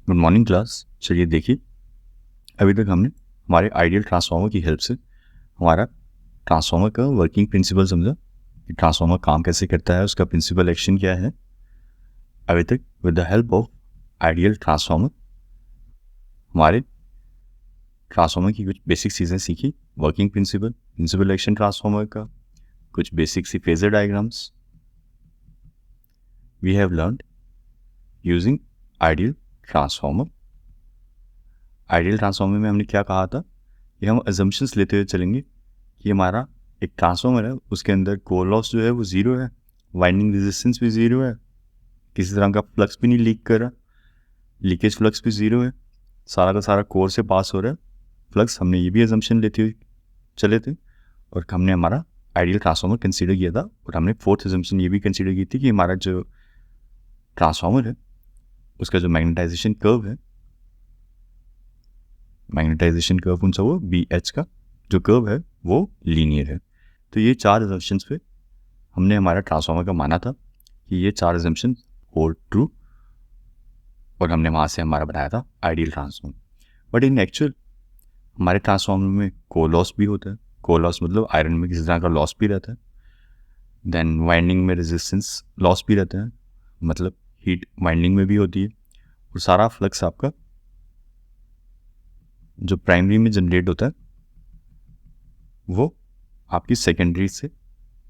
Good morning class. चलिए देखिए, अभी तक हमने हमारे आइडियल ट्रांसफार्मर की हेल्प से हमारा ट्रांसफार्मर का वर्किंग प्रिंसिपल समझा कि ट्रांसफार्मर काम कैसे करता है, उसका प्रिंसिपल एक्शन क्या है। अभी तक with the help of ideal transformer हमारे ट्रांसफार्मर की कुछ बेसिक चीज़ें सीखी, working principle, principle action transformer का, कुछ बेसिक सी phasor diagrams we have learned using ideal transformer. Ideal transformer में हमने क्या कहा था कि हम अजम्पशंस लेते हुए चलेंगे कि हमारा एक ट्रांसफार्मर है, उसके अंदर कोर लॉस जो है वो ज़ीरो है, वाइंडिंग रेजिस्टेंस भी ज़ीरो है, किसी तरह का फ्लक्स भी नहीं लीक कर रहा, लीकेज फ्लक्स भी ज़ीरो है, सारा का सारा कोर से पास हो रहा है फ्लक्स। हमने ये भी अजम्पशन लेते हुए चले थे और हमने हमारा आइडियल ट्रांसफार्मर कंसीडर किया था। और हमने फोर्थ अजम्पशन ये भी कंसीडर की थी कि हमारा जो ट्रांसफार्मर है उसका जो मैग्नेटाइजेशन कर्व है, मैग्नेटाइजेशन कर्व कौन सा, वो बी एच का जो कर्व है वो लीनियर है। तो ये चार अजम्पशंस पे हमने हमारा ट्रांसफार्मर का माना था कि ये चार अजम्पशन होल्ड ट्रू, और हमने वहाँ से हमारा बनाया था ideal transformer. But in actual हमारे ट्रांसफार्मर में कोर लॉस भी होता है। कोर लॉस मतलब आयरन में किसी तरह का लॉस भी रहता है। देन वाइंडिंग में रेजिस्टेंस लॉस भी रहता है, मतलब हीट वाइंडिंग में भी होती है। और सारा फ्लक्स आपका जो प्राइमरी में जनरेट होता है वो आपकी सेकेंडरी से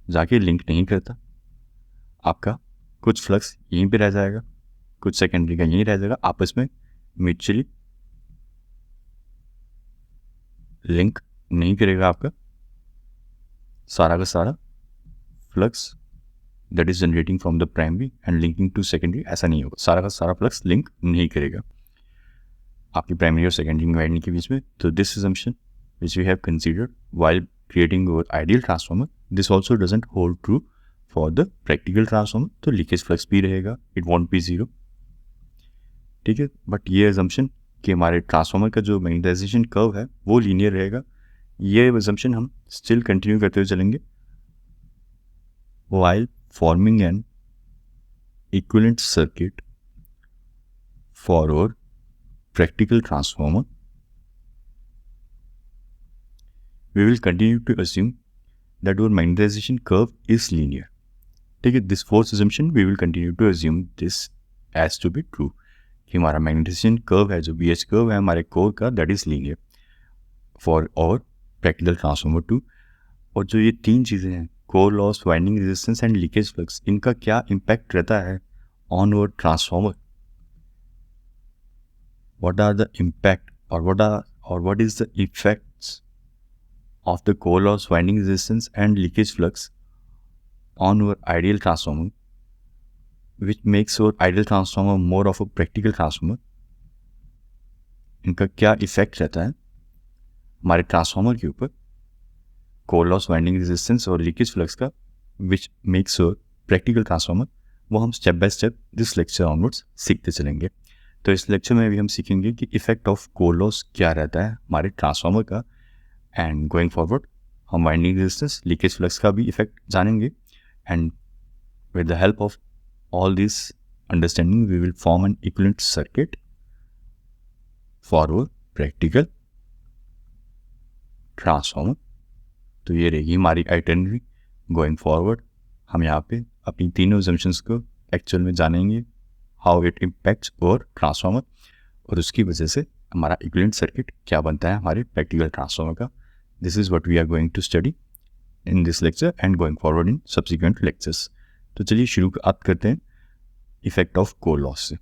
जाके लिंक नहीं करता। आपका कुछ फ्लक्स यहीं पे रह जाएगा, कुछ सेकेंडरी का यहीं रह जाएगा, आपस में म्यूचुअली लिंक नहीं करेगा। आपका सारा का सारा flux that is generating from the primary and linking to secondary, ऐसा नहीं होगा। सारा का सारा फ्लक्स लिंक नहीं करेगा आपकी प्राइमरी और सेकेंडरी वाइंडिंग के बीच में। तो this assumption which we have considered while creating our ideal transformer, this also doesn't hold true for the practical transformer। तो लीकेज फ्लक्स भी रहेगा, इट वॉन्ट बी जीरो, ठीक है। बट ये assumption कि हमारे ट्रांसफार्मर का जो मैग्नेटाइजेशन कर्व है वो लीनियर रहेगा, ये assumption हम स्टिल कंटिन्यू करते हुए चलेंगे while forming an equivalent circuit for our practical transformer। We will continue to assume that our magnetization curve is linear। ठीक है, this fourth assumption we will continue to assume this as to be true कि हमारा magnetisation curve है, जो B H curve है हमारे core का, that is linear for और प्रैक्टिकल ट्रांसफार्मर टू। और जो ये तीन चीज़ें हैं, core loss, winding resistance and leakage flux, इनका क्या इम्पैक्ट रहता है on our transformer, what are the impact और what is the effects of the core loss, winding resistance and leakage flux on our ideal transformer, which makes our ideal transformer more of a practical transformer। इनका क्या effect रहता है हमारे transformer के ऊपर, core loss, winding resistance और leakage flux का, which makes our practical transformer, वो हम step by step this lecture onwards सीखते चलेंगे। तो इस लेक्चर में भी हम सीखेंगे कि इफेक्ट ऑफ कोर लॉस क्या रहता है हमारे ट्रांसफार्मर का, एंड गोइंग फॉरवर्ड हम वाइंडिंग रेजिस्टेंस, लीकेज फ्लक्स का भी इफेक्ट जानेंगे। And with the help of all this understanding we will form an equivalent circuit for our practical transformer। तो ये रहेगी हमारी आइटनरी गोइंग फॉरवर्ड। हम यहाँ पे अपनी तीनों assumptions को एक्चुअल में जानेंगे, हाउ इट इम्पैक्ट्स और ट्रांसफार्मर, और उसकी वजह से हमारा इक्विवेलेंट सर्किट क्या बनता है हमारे प्रैक्टिकल ट्रांसफार्मर का। This is what we are going to study in this lecture and going forward in subsequent lectures. तो चलिए शुरुआत करते हैं इफेक्ट ऑफ कोर लॉस से।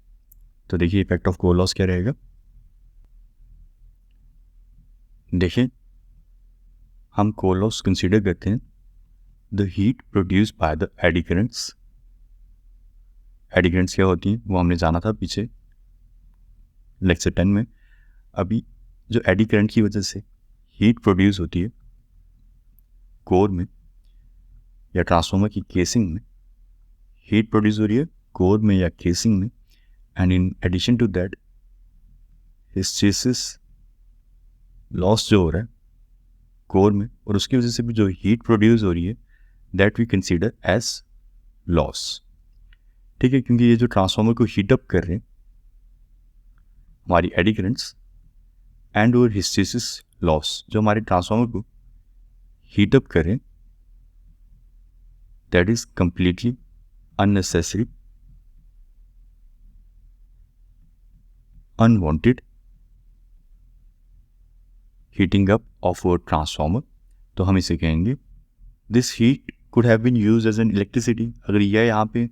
तो देखिए इफेक्ट ऑफ कोर लॉस क्या रहेगा। देखिए हम कोर लॉस कंसीडर करते हैं the heat produce by the eddy currents. Eddy currents क्या होती हैं वो हमने जाना था पीछे लेक्चर 10 में। अभी जो एडी करंट की वजह से हीट प्रोड्यूस होती है कोर में या ट्रांसफार्मर की केसिंग में, हीट प्रोड्यूस हो रही है कोर में या केसिंग में, and in addition to that hysteresis loss जो हो रहा है कोर में, और उसकी वजह से भी जो हीट प्रोड्यूस हो रही है that we consider as loss. ठीक है, क्योंकि ये जो ट्रांसफार्मर को हीट अप कर रहे हैं हमारी एडी करंट्स एंड और हिस्टेरिसिस लॉस जो हमारे ट्रांसफार्मर को हीट अप करें, that is completely unnecessary, unwanted heating up of our transformer. तो हम इसे कहेंगे this heat could have been used as an electricity. अगर यह यहाँ पे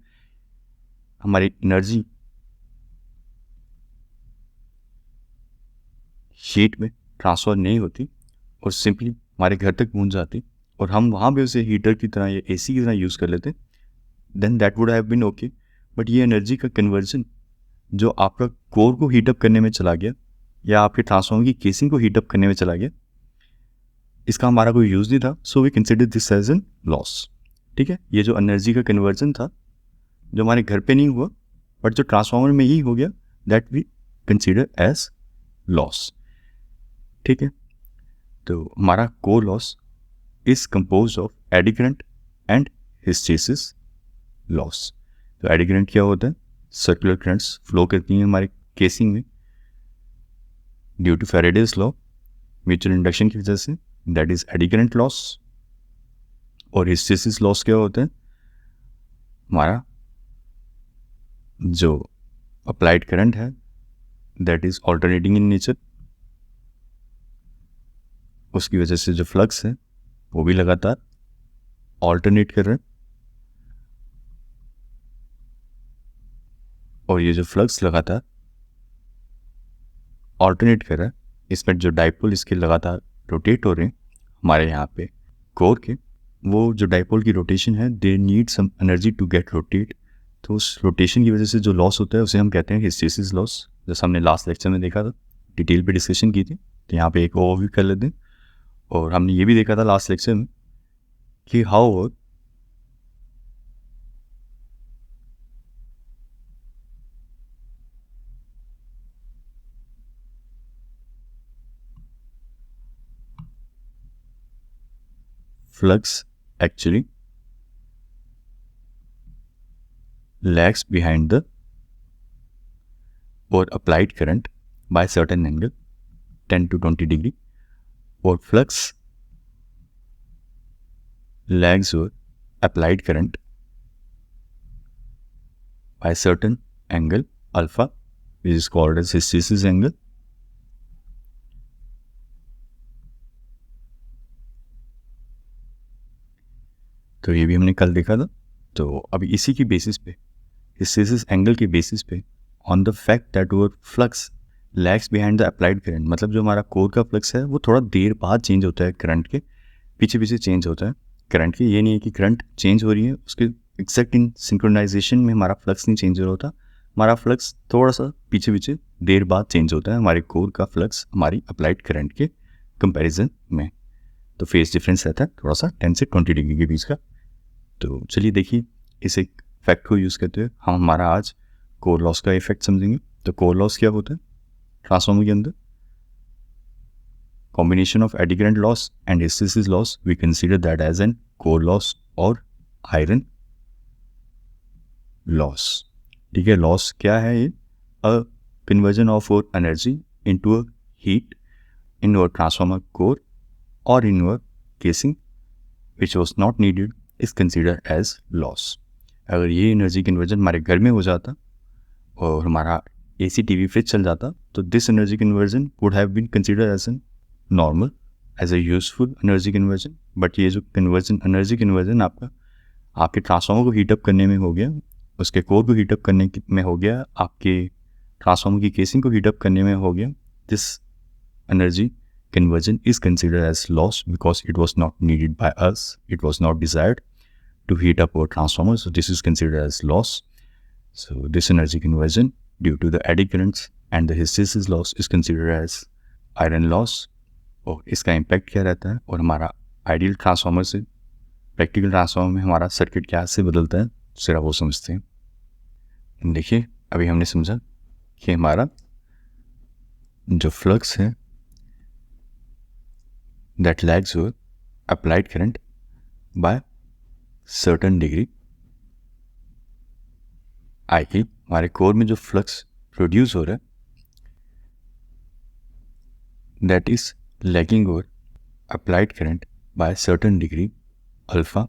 हमारी एनर्जी हीट में ट्रांसफर नहीं होती और सिंपली हमारे घर तक पहुँच जाती और हम वहाँ पे उसे हीटर की तरह या एसी की तरह यूज़ कर लेते, then that would have been okay. But ये एनर्जी का कन्वर्जन जो आपका कोर को हीटअप करने में चला गया या आपके ट्रांसफार्मर की केसिंग को हीटअप करने में चला गया, इसका हमारा कोई यूज़ नहीं था, so we consider this as an loss. ठीक है, ये जो एनर्जी का कन्वर्जन था जो हमारे घर पे नहीं हुआ बट जो ट्रांसफार्मर में ही हो गया, that we consider as loss. ठीक है, तो हमारा core loss is compose of eddy current and hysteresis loss. तो एडी करंट क्या होता है? सर्कुलर करंट्स फ्लो करती हैं हमारे केसिंग में due to Faraday's law, mutual induction की वजह से, that is eddy current loss. और हिस्टेरिसिस लॉस क्या होता है? हमारा जो अप्लाइड करंट है that is alternating in nature, उसकी वजह से जो फ्लक्स है वो भी लगातार ऑल्टरनेट कर रहे हैं और ये जो फ्लक्स लगातार ऑल्टरनेट कर रहा है, इसमें जो डाइपोल इसके लगातार रोटेट हो रहे हैं हमारे यहाँ पे कोर के, वो जो डाइपोल की रोटेशन है they need some energy to get rotate. तो उस रोटेशन की वजह से जो लॉस होता है उसे हम कहते हैं हिस्टेरिसिस लॉस, जैसा हमने लास्ट लेक्चर में देखा था, डिटेल पे डिस्कशन की थी। तो यहाँ पे एक ओवरव्यू कर लेते हैं। और हमने ये भी देखा था लास्ट लेक्चर में कि how flux actually lags behind the or applied current by certain angle 10 to 20 degree, or flux lags or applied current by certain angle alpha, which is called as hysteresis angle. तो ये भी हमने कल देखा था। तो अभी इसी की बेसिस पे, हिस्टेरिसिस एंगल के बेसिस पे, on the fact that over flux lags behind the applied current, मतलब जो हमारा कोर का फ्लक्स है वो थोड़ा देर बाद चेंज होता है, करंट के पीछे पीछे चेंज होता है करंट के। ये नहीं है कि करंट चेंज हो रही है उसके एग्जैक्ट इन सिंक्रोनाइजेशन में हमारा फ्लक्स नहीं चेंज हो रहा होता, हमारा फ्लक्स थोड़ा सा पीछे पीछे देर बाद चेंज होता है हमारे कोर का फ्लक्स हमारी अप्लाइड करंट के कंपैरिजन में। तो फेज डिफरेंस रहता है थोड़ा सा 10 से 20 डिग्री के बीच का। तो चलिए देखिए इस एक फैक्ट को यूज़ करते हुए हम हमारा आज कोर लॉस का इफेक्ट समझेंगे। तो कोर लॉस क्या होता है ट्रांसफार्मर के अंदर? Combination of eddy current loss and hysteresis loss, we consider that as an core loss और आयरन लॉस। ठीक है, लॉस क्या है? ये अ कन्वर्जन ऑफ और energy into a heat in your transformer core और in your casing which was not needed is consider as loss. अगर ये एनर्जी कन्वर्जन हमारे घर में हो जाता और हमारा एसी टीवी फ्रिज चल जाता तो this energy conversion would have been consider as an normal, as a useful energy conversion. But ये जो कन्वर्जन एनर्जी कन्वर्जन आपका आपके ट्रांसफार्मर को हीटअप करने में हो गया, उसके कोर को हीटअप करने में हो गया, आपके ट्रांसफार्मर की केसिंग को हीटअप करने में हो गया, this energy conversion is considered as loss because it was not needed by us, it was not desired to heat up our transformer, so this is considered as loss. So this energy conversion due to the eddy currents and the hysteresis loss is considered as iron loss. और इसका impact क्या रहता है और हमारा ideal transformer से practical transformer में हमारा सर्किट क्या से बदलता है, सिर्फ वो समझते हैं। देखिए अभी हमने समझा कि हमारा जो फ्लक्स है that lags your applied current by certain degree, i.e. हमारे कोर में जो फ्लक्स प्रोड्यूस हो रहा है that is lagging over applied current by a certain degree alpha.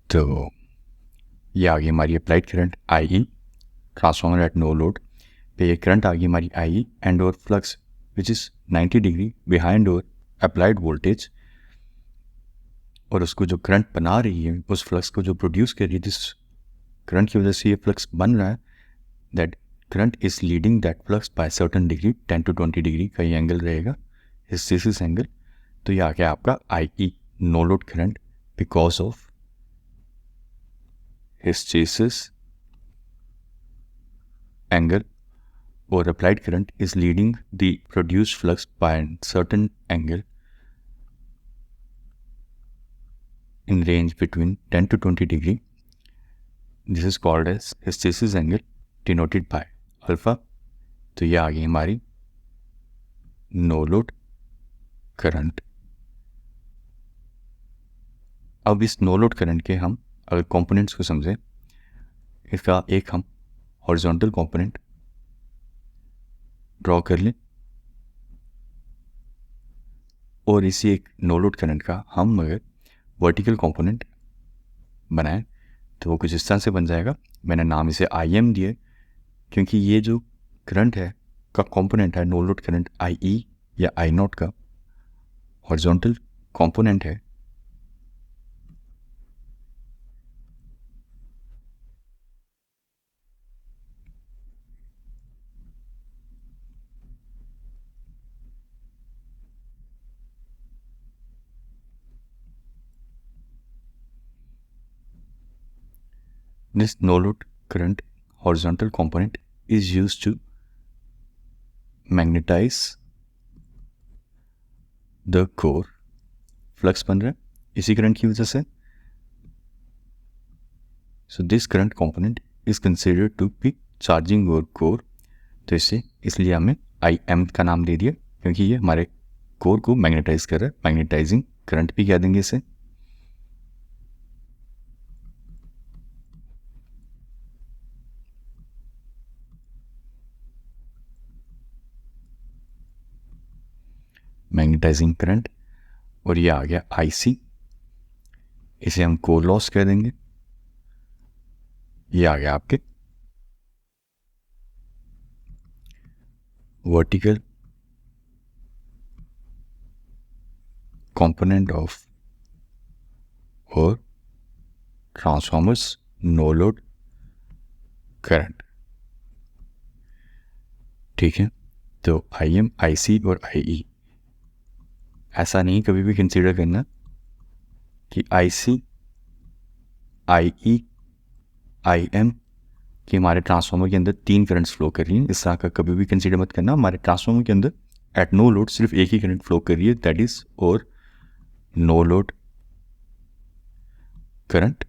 तो ये आ गई हमारी applied current I E, transformer at no load पे ये करंट आ गई हमारी आई ई एंड और flux which is 90 degree behind our applied voltage, और उसको जो करंट बना रही है उस फ्लक्स को जो प्रोड्यूस कर रही है, जिस करंट की वजह से ये फ्लक्स बन रहा है, that current is leading that flux by certain degree 10 to 20 degree का ये एंगल रहेगा, हिस्टेसिस एंगल। तो ये आ गया आपका I E, no load current, because of hysteresis angle or applied current is leading the produced flux by a certain angle in range between 10 to 20 degree. This is called as hysteresis angle denoted by alpha. तो ये आ गई हमारी no load current. अब इस no load current के हम अगर कंपोनेंट्स को समझें, इसका एक हम हॉरिजॉन्टल कंपोनेंट ड्रॉ कर लें और इसी एक नो लोड करंट का हम अगर वर्टिकल कंपोनेंट बनाएं तो वो कुछ इस तरह से बन जाएगा। मैंने नाम इसे आई एम दिए क्योंकि ये जो करंट है का कंपोनेंट है नो लोड करंट आई ई या आई नॉट का हॉरिजॉन्टल कंपोनेंट है। This no load current horizontal component is used to magnetize the core. Flux बन रहा है इसी करंट की वजह से। So this current component is considered to be charging your core. तो इसलिए हमें आई एम का नाम दे दिया क्योंकि ये हमारे कोर को मैग्नेटाइज कर रहा है। मैग्नेटाइजिंग करंट भी कह देंगे इसे। मैग्नेटाइजिंग करंट, और ये आ गया आईसी, इसे हम कोर लॉस कह देंगे। ये आ गया आपके वर्टिकल कंपोनेंट ऑफ और ट्रांसफॉर्मर्स नो लोड करंट। ठीक है, तो आई एम, आई सी और आई ई, ऐसा नहीं कभी भी कंसीडर करना कि आई सी, आई ई, आई एम कि हमारे ट्रांसफार्मर के अंदर 3 करंट्स फ्लो कर रही हैं। इस तरह का कभी भी कंसीडर मत करना। हमारे ट्रांसफार्मर के अंदर एट नो लोड सिर्फ एक ही करंट फ्लो कर रही है, that is our no load current.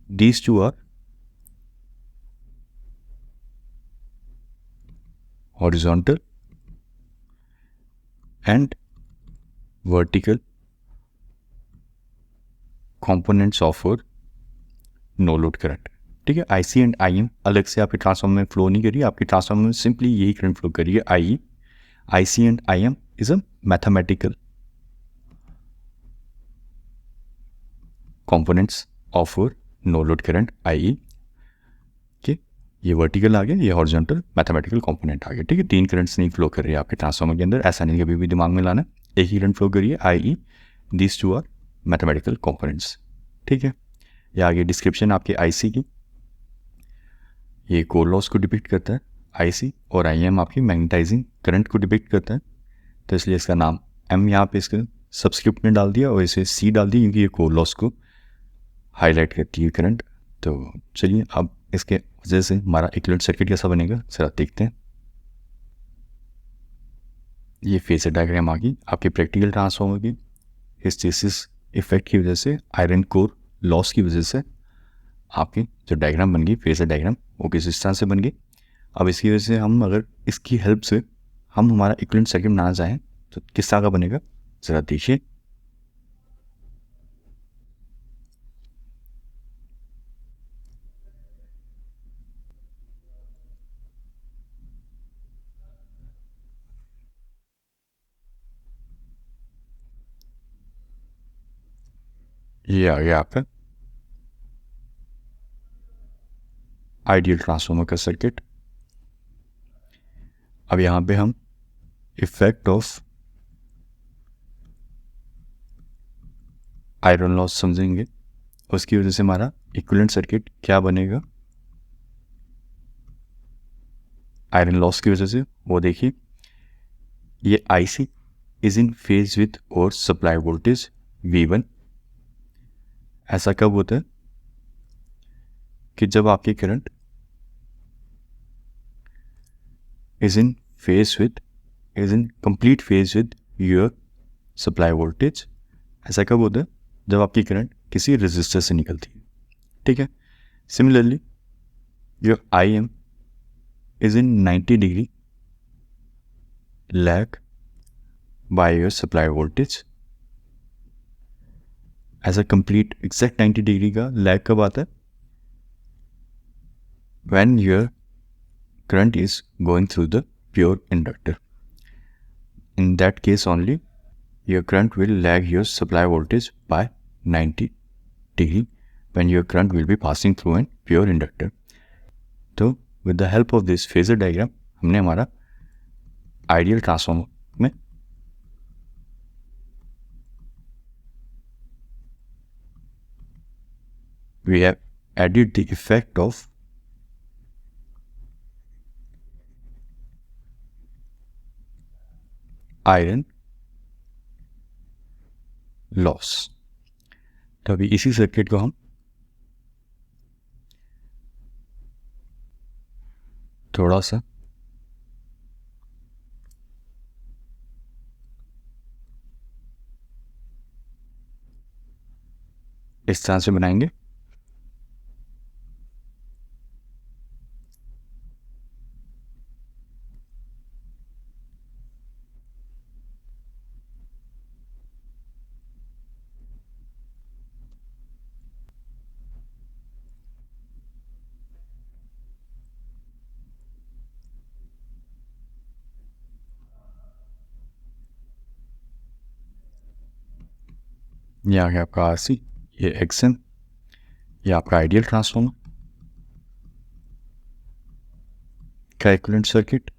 These two are horizontal and vertical components of our no load current. ठीक है, आई सी एंड आई एम अलग से आपके ट्रांसफार्मर में फ्लो नहीं कर रही है, आपके ट्रांसफार्मर में सिंपली यही करंट फ्लो कर रही है I E. I C and I M is a mathematical components of our no load current I E. ये वर्टिकल आ गया, ये हॉरिजॉन्टल मैथमेटिकल कंपोनेंट आ गया। ठीक है, 3 करंट्स नहीं फ्लो कर रही है आपके ट्रांसफार्मर के अंदर, ऐसा नहीं कभी भी दिमाग में लाना, एक ही करंट फ्लो कर रही है I E. These two are mathematical components. ठीक है, ये आगे डिस्क्रिप्शन आपके आई सी की, ये कोर लॉस को डिपिक्ट करता है आई सी, और आई एम आपकी मैग्नेटाइजिंग करंट को डिपिक्ट करता है। तो इसलिए इसका नाम एम यहाँ पे इसके सब्सक्रिप्ट में डाल दिया और इसे सी डाल दी क्योंकि ये कोर लॉस को हाईलाइट करती है करंट। तो चलिए अब इसके वजह से हमारा इक्विवेलेंट सर्किट कैसा बनेगा जरा देखते हैं। ये फेजर डायग्राम आ गई आपके प्रैक्टिकल ट्रांसफार्मर की। हिस्टेरिसिस इफेक्ट की वजह से, आयरन कोर लॉस की वजह से आपकी जो डायग्राम बन गई, फेजर डायग्राम, वो किस इस तरह से बन गई। अब इसकी वजह से हम अगर इसकी हेल्प से हम हमारा इक्विवेलेंट सर्किट बनाना चाहें तो किस तरह का बनेगा ज़रा देखिए। ये आ गया आपका आइडियल ट्रांसफार्मर का सर्किट। अब यहाँ पे हम इफेक्ट ऑफ आयरन लॉस समझेंगे, उसकी वजह से हमारा इक्विवेलेंट सर्किट क्या बनेगा आयरन लॉस की वजह से। वो देखिए, ये IC is in phase with और सप्लाई वोल्टेज V1। ऐसा कब होता है कि जब आपकी current is in complete phase with your supply voltage. ऐसा कब होता है जब आपकी करंट किसी रेजिस्टर से निकलती है, ठीक है। Similarly your IM is in 90 degree lag by your supply voltage. ऐसा कंप्लीट एग्जैक्ट 90 डिग्री का लैग कब आता है, when your current is going through the pure inductor. In that case only your current will lag your supply voltage by 90 degree when your current will be passing through an pure inductor. तो with the help of this phasor diagram हमने हमारा ideal transformer में we have added the effect of iron loss. तो अभी इसी circuit को हम थोड़ा सा इस तरह से बनाएंगे। ये आ गया आपका RC, ये XM, ये आपका आइडियल ट्रांसफार्मर का इक्विवेलेंट सर्किट।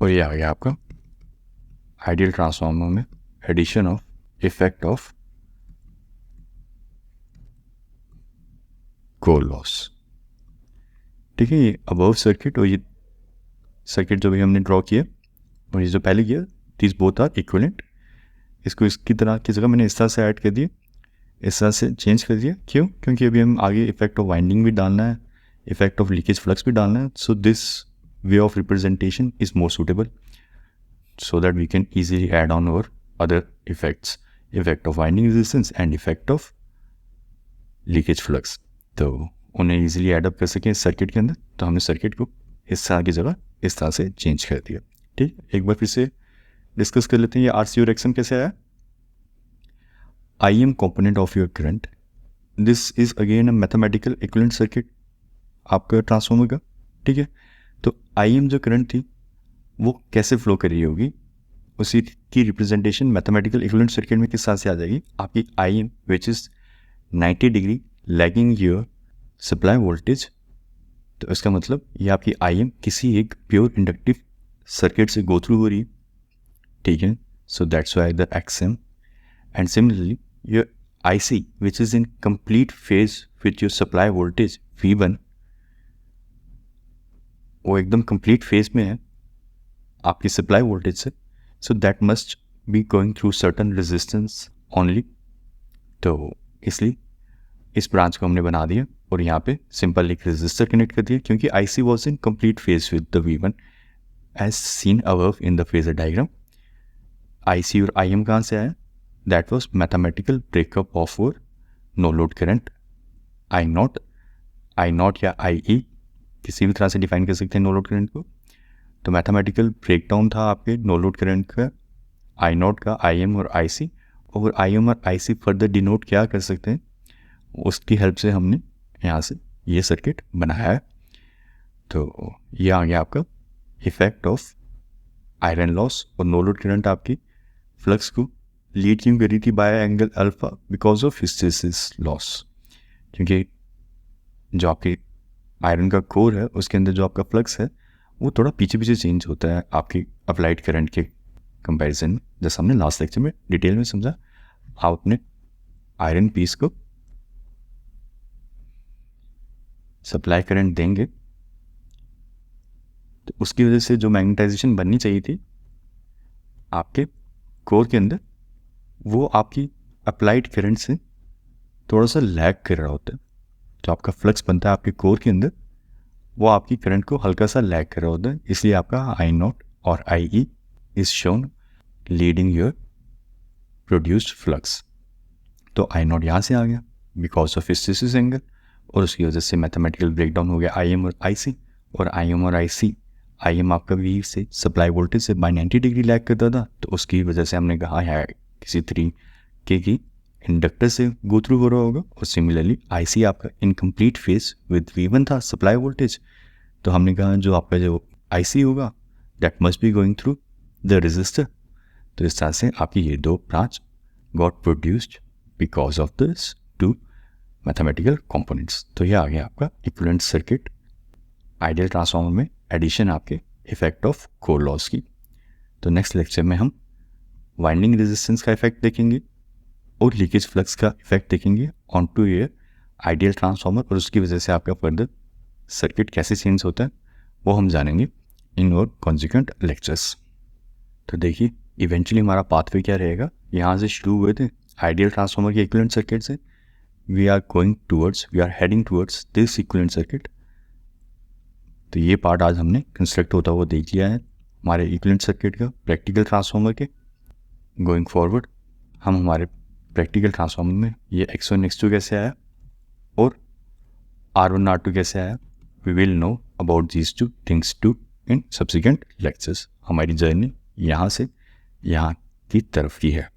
और ये आ गया आपका आइडियल ट्रांसफार्मर में addition of effect of core loss, ठीक है। ये अबव सर्किट और ये सर्किट जो भी हमने ड्रॉ किया और ये जो पहले किया, दीज बोथ आर इक्विवेलेंट। इसको इसकी तरह की जगह मैंने इस तरह से ऐड कर दिया, इस तरह से चेंज कर दिया। क्यों? क्योंकि अभी हम आगे इफेक्ट ऑफ वाइंडिंग भी डालना है, इफेक्ट ऑफ लीकेज फ्लक्स भी डालना है। So this way of representation is more suitable so that we can easily add on our other effects, effect of winding resistance and effect of leakage flux। तो उन्हें easily add up कर सकें इस circuit के अंदर, तो हमने circuit को इस तरह की जगह इस तरह से चेंज कर दिया, ठीक। एक बार फिर से डिस्कस कर लेते हैं ये RC और XM कैसे आया। IM component of your current, this is again a mathematical equivalent circuit आपका ट्रांसफार्मर का, ठीक है। तो IM जो करंट थी वो कैसे फ्लो कर रही होगी, उसी की रिप्रेजेंटेशन मैथमेटिकल इक्विवेलेंट सर्किट में किस तरह से आ जाएगी। आपकी IM which is 90 degree lagging your supply voltage. तो इसका मतलब ये आपकी IM किसी एक प्योर इंडक्टिव सर्किट से गो थ्रू हो रही है, ठीक है। So that's why the XM and similarly your IC which is in complete phase with your supply voltage V1, वो एकदम कंप्लीट फेज में है आपकी सप्लाई वोल्टेज से। So that must be going through certain resistance only. तो इसलिए इस branch को हमने बना दिया और यहाँ पे सिंपल एक रेजिस्टर कनेक्ट कर दिया, क्योंकि IC was in complete phase with the V1 as seen above in the phasor diagram. IC और IM कहाँ से आया, that was mathematical breakup of और no load current I naught या IE, किसी भी तरह से डिफाइन कर सकते हैं नो लोड करंट को। तो मैथमेटिकल ब्रेकडाउन था आपके नो लोड करंट का, I नॉट का, IM और IC। और IM और IC फर्दर डिनोट क्या कर सकते हैं, उसकी हेल्प से हमने यहाँ से ये सर्किट बनाया है। तो ये आ गया आपका इफेक्ट ऑफ आयरन लॉस, और नो लोड करंट आपकी फ्लक्स को लीड क्यों करी थी bye angle alpha, because of hysteresis loss, क्योंकि जो आपके आयरन का कोर है उसके अंदर जो आपका फ्लक्स है वो थोड़ा पीछे पीछे चेंज होता है आपकी अप्लाइड करंट के कंपैरिजन में। जैसा हमने लास्ट लेक्चर में डिटेल में समझा, आप अपने आयरन पीस को सप्लाई करंट देंगे तो उसकी वजह से जो मैग्नेटाइजेशन बननी चाहिए थी आपके कोर के अंदर, वो आपकी अप्लाइड करंट से थोड़ा सा लैग कर रहा होता है। जो आपका फ्लक्स बनता है आपके कोर के अंदर वो आपकी करंट को हल्का सा लैग कर रहा होता है, इसलिए आपका आई नॉट और I E is shown leading your produced flux. तो आई नॉट यहाँ से आ गया बिकॉज ऑफ हिस्टेरिसिस एंगल, और उसकी वजह से मैथमेटिकल ब्रेकडाउन हो गया आई एम और आई सी, और आई एम और आई सी, आई एम आपका वी से सप्लाई वोल्टेज से बाय 90 डिग्री लैग करता था, तो उसकी वजह से हमने कहा है किसी तरीके की इंडक्टर से गो थ्रू हो रहा होगा। और सिमिलरली आई सी आपका इनकम्प्लीट फेज विद V1 था सप्लाई वोल्टेज, तो हमने कहा जो आपका जो आई सी होगा that must be going through the resistor. तो इस तरह से आपकी ये दो branch got produced because of this two mathematical components. तो ये आ गया आपका इक्विवेलेंट सर्किट आइडियल ट्रांसफार्मर में एडिशन आपके इफेक्ट ऑफ कोर लॉस की। तो नेक्स्ट लेक्चर में हम वाइंडिंग रेजिस्टेंस का इफेक्ट देखेंगे और लीकेज फ्लक्स का इफेक्ट देखेंगे ऑन टू ये आइडियल ट्रांसफार्मर, और उसकी वजह से आपका फर्दर सर्किट कैसे चेंज होता है वो हम जानेंगे इन और कॉन्सिक्वेंट लेक्चर्स। तो देखिए इवेंचुअली हमारा पाथवे क्या रहेगा, यहाँ से शुरू हुए थे आइडियल ट्रांसफार्मर के इक्विवेलेंट सर्किट से, we are heading towards this equivalent circuit. तो ये पार्ट आज हमने कंस्ट्रक्ट होता हुआ देख लिया है हमारे इक्विवेलेंट सर्किट का प्रैक्टिकल ट्रांसफार्मर के। गोइंग फॉरवर्ड हम हमारे प्रैक्टिकल ट्रांसफार्मर में ये X1 X2 कैसे आया और R1 R2 कैसे आया, we will know about these two things too in subsequent lectures. हमारी जर्नी यहाँ से यहाँ की तरफ की है।